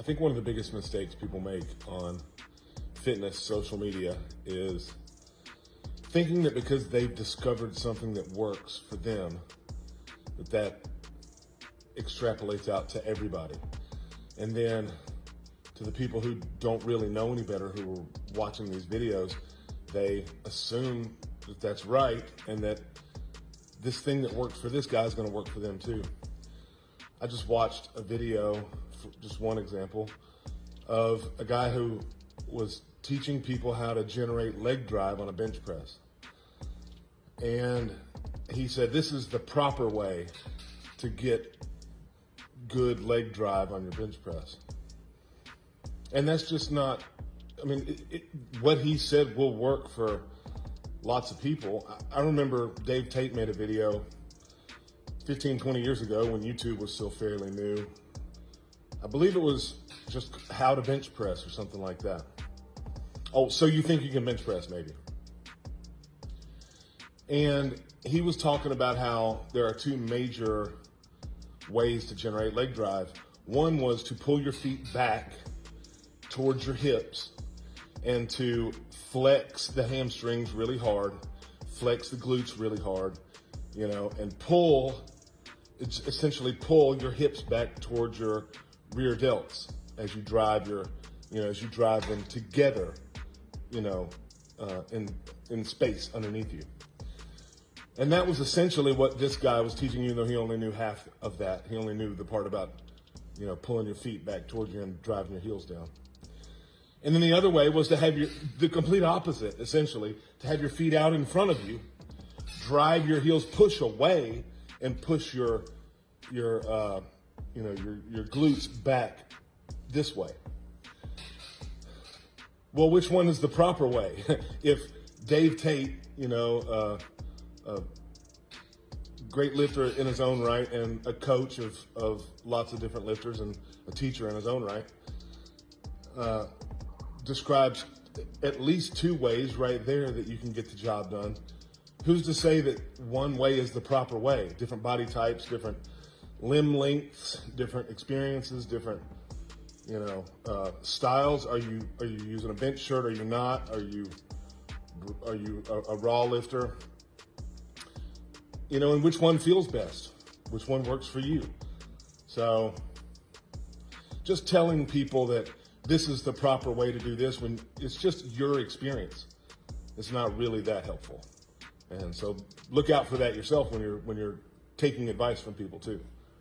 I think one of the biggest mistakes people make on fitness social media is thinking that because they've discovered something that works for them, that extrapolates out to everybody. And then to the people who don't really know any better, who are watching these videos, they assume that that's right and that this thing that worked for this guy is going to work for them too. I just watched a video, just one example, of a guy who was teaching people how to generate leg drive on a bench press. And he said, this is the proper way to get good leg drive on your bench press. And that's just not, I mean, what he said will work for lots of people. I remember Dave Tate made a video 15, 20 years ago when YouTube was still fairly new. I believe it was just how to bench press or something like that. Oh, so you think you can bench press maybe. And he was talking about how there are two major ways to generate leg drive. One was to pull your feet back towards your hips and to flex the hamstrings really hard, flex the glutes really hard, and essentially pull your hips back towards your rear delts as you drive as you drive them together, in space underneath you. And that was essentially what this guy was teaching you, though he only knew half of that. He only knew the part about, pulling your feet back towards you and driving your heels down. And then the other way was to have the complete opposite, essentially, to have your feet out in front of you, drive your heels, push away, and push your glutes back this way. Well, which one is the proper way? If Dave Tate, a great lifter in his own right and a coach of lots of different lifters and a teacher in his own right, describes at least two ways right there that you can get the job done. Who's to say that one way is the proper way? Different body types, different limb lengths, different experiences, different styles. Are you using a bench shirt? Are you not? Are you a raw lifter? And which one feels best? Which one works for you? So just telling people that this is the proper way to do this when it's just your experience, it's not really that helpful. And so look out for that yourself when you're taking advice from people too.